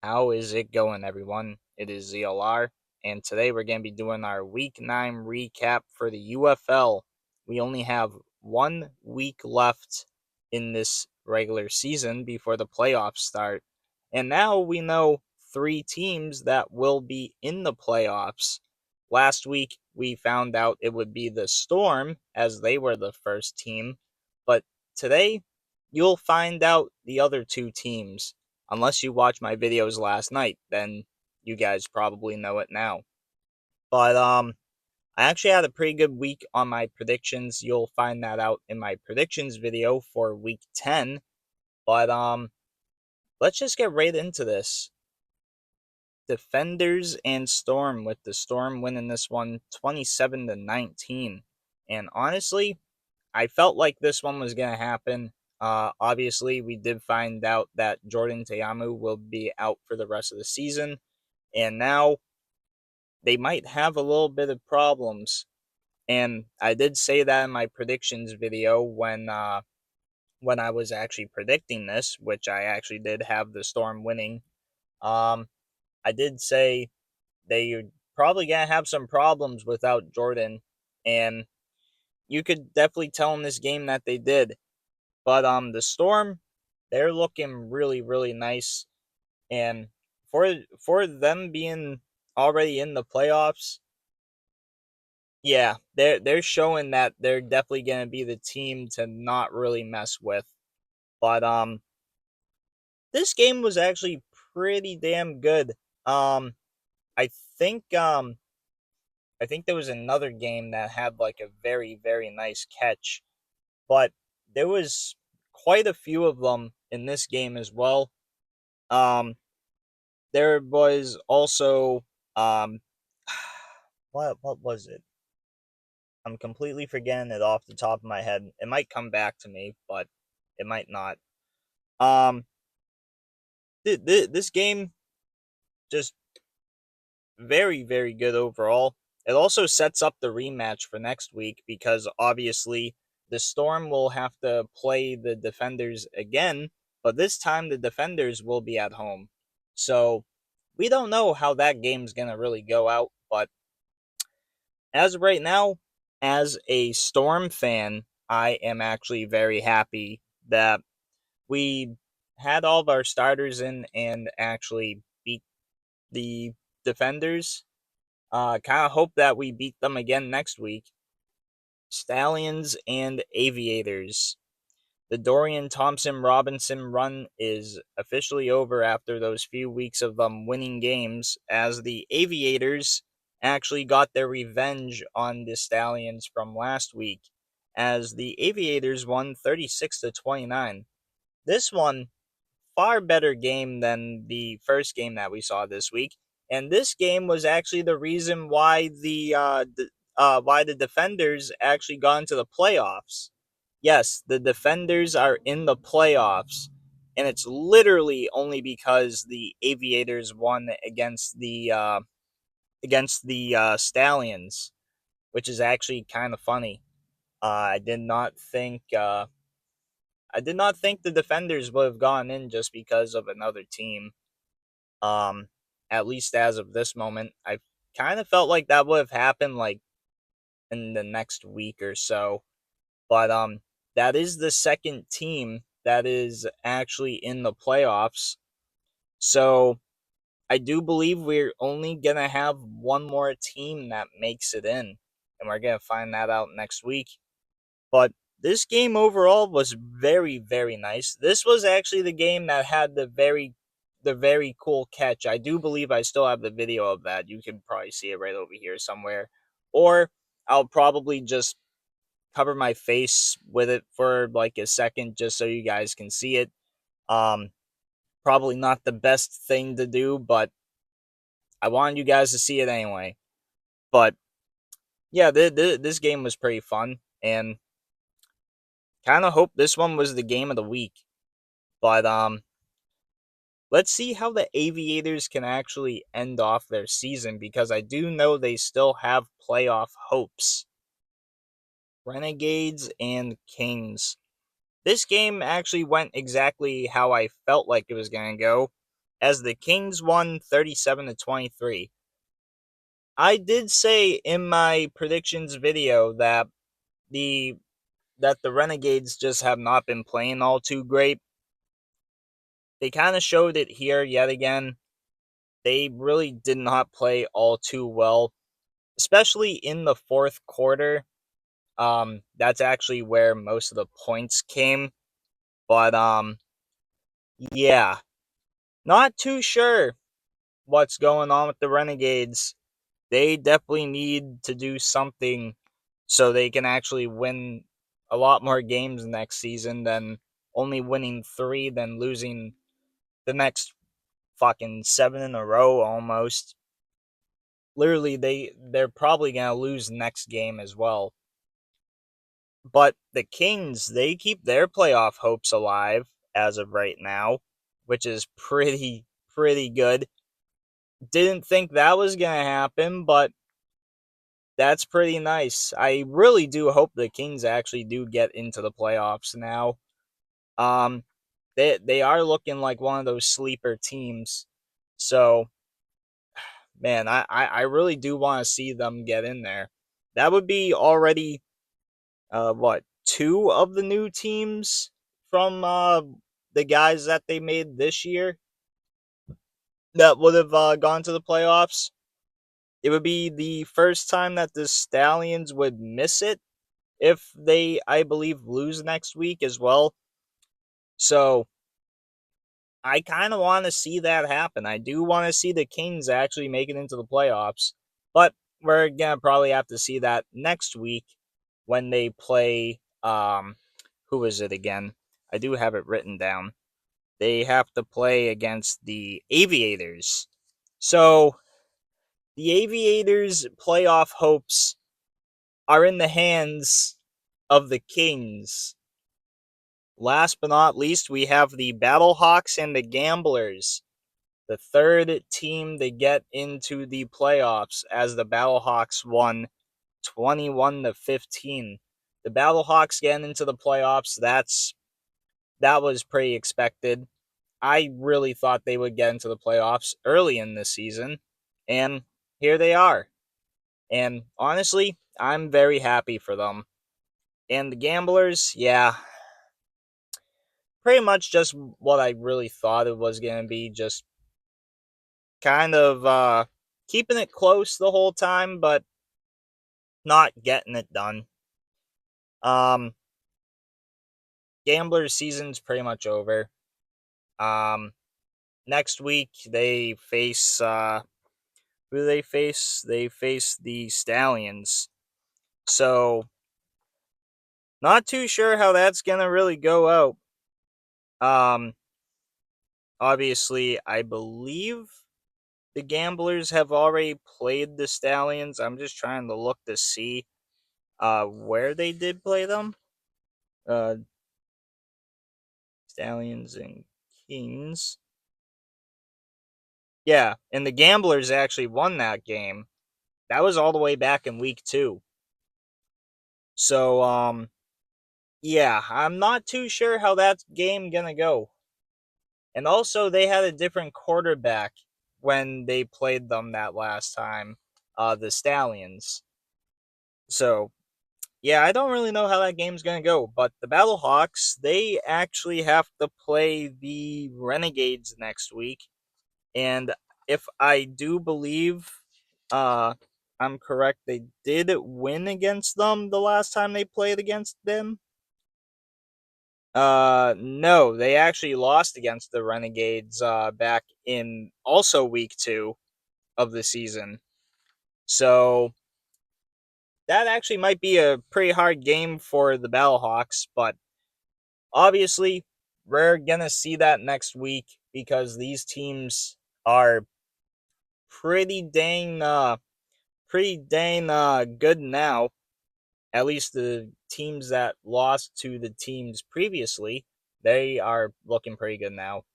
How is it going, everyone? It is ZLR, and today we're going to be doing our Week 9 recap for the UFL. We only have 1 week left in this regular season before the playoffs start, and now we know 3 teams that will be in the playoffs. Last week, we found out it would be the Storm, as they were the first team, but today, you'll find out the other 2 teams. Unless you watched my videos last night, then you guys probably know it now. But I actually had a pretty good week on my predictions. You'll find that out in my predictions video for week 10. But let's just get right into this. Defenders and Storm, with the Storm winning this one 27-19. And honestly, I felt like this one was going to happen. Obviously, we did find out that Jordan Teamu will be out for the rest of the season, and now they might have a little bit of problems. And I did say that in my predictions video when I was actually predicting this, which I actually did have the Storm winning. I did say they probably gonna have some problems without Jordan, and you could definitely tell in this game that they did. But the Storm, they're looking really, really nice, and for them being already in the playoffs, yeah, they're showing that they're definitely gonna be the team to not really mess with. But this game was actually pretty damn good. Um, I think um I think there was another game that had like a very, very nice catch, but there was quite a few of them in this game as well. Um, there was also um, what was it? I'm completely forgetting it off the top of my head. It might come back to me, but it might not. Um, this game just very, very good overall. It also sets up the rematch for next week because obviously the Storm will have to play the Defenders again, but this time the Defenders will be at home. So we don't know how that game's going to really go out, but as of right now, as a Storm fan, I am actually very happy that we had all of our starters in and actually beat the Defenders. Kind of hope that we beat them again next week. Stallions and Aviators. The Dorian Thompson Robinson run is officially over after those few weeks of them winning games, as the Aviators actually got their revenge on the Stallions from last week, as the Aviators won 36-29. This one, far better game than the first game that we saw this week, and this game was actually the reason why the Defenders actually got into the playoffs. Yes, the Defenders are in the playoffs, and it's literally only because the Aviators won against the Stallions, which is actually kind of funny. I did not think the Defenders would have gone in just because of another team. Um, at least as of this moment, I kind of felt like that would have happened like in the next week or so. But that is the second team that is actually in the playoffs. So I do believe we're only gonna have one more team that makes it in, and we're gonna find that out next week. But this game overall was very, very nice. This was actually the game that had the very cool catch. I do believe I still have the video of that. You can probably see it right over here somewhere. Or I'll probably just cover my face with it for like a second just so you guys can see it. Um Probably not the best thing to do, but I wanted you guys to see it anyway. But yeah, this game was pretty fun, and kind of hope this one was the game of the week. But let's see how the Aviators can actually end off their season, because I do know they still have playoff hopes. Renegades and Kings. This game actually went exactly how I felt like it was going to go. as the Kings won 37-23. I did say in my predictions video that the the Renegades just have not been playing all too great. They kind of showed it here yet again. They really did not play all too well, especially in the fourth quarter. That's actually where most of the points came. But yeah, not too sure what's going on with the Renegades. They definitely need to do something so they can actually win a lot more games next season than only winning 3, then losing the next fucking 7 in a row almost. Literally, they're probably gonna lose next game as well. But the Kings, they keep their playoff hopes alive as of right now, which is pretty good. Didn't think that was gonna happen, but that's pretty nice. I really do hope the Kings actually do get into the playoffs now. Um, they are looking like one of those sleeper teams. So, man, I really do want to see them get in there. That would be already what, two of the new teams from the guys that they made this year that would have gone to the playoffs. It would be the first time that the Stallions would miss it if they, I believe, lose next week as well. So I kind of want to see that happen. I do want to see the Kings actually make it into the playoffs, but we're gonna probably have to see that next week when they play. Who is it again? I do have it written down. They have to play against the Aviators. So the Aviators' playoff hopes are in the hands of the Kings. Last but not least, we have the Battlehawks and the Gamblers, the third team to get into the playoffs, as the Battlehawks won 21-15. The Battlehawks getting into the playoffs, that was pretty expected. I really thought they would get into the playoffs early in this season, and here they are. And honestly, I'm very happy for them. And the Gamblers, yeah, pretty much just what I really thought it was going to be, just kind of keeping it close the whole time, but not getting it done. Um, Gamblers' season's pretty much over. Um, Next week they face who do they face? They face the Stallions. So not too sure how that's gonna really go out. Um, Obviously, I believe the Gamblers have already played the Stallions. I'm just trying to look to see where they did play them. Uh, Stallions and Kings. Yeah, and the Gamblers actually won that game. That was all the way back in week 2. So yeah, I'm not too sure how that game gonna go. And also they had a different quarterback when they played them that last time, the Stallions. So yeah, I don't really know how that game's gonna go, but the Battlehawks, they actually have to play the Renegades next week. And if I do believe I'm correct, they did win against them the last time they played against them. No, they actually lost against the Renegades back in also week 2 of the season. So that actually might be a pretty hard game for the Battlehawks, but obviously we're gonna see that next week because these teams are pretty dang good now. At least the teams that lost to the teams previously, they are looking pretty good now.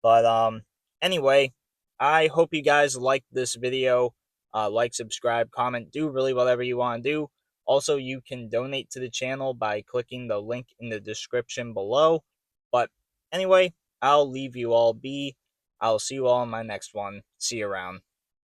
But anyway, I hope you guys liked this video. Like, subscribe, comment, do really whatever you want to do. Also, you can donate to the channel by clicking the link in the description below. But anyway, I'll leave you all be. I'll see you all in my next one. See you around.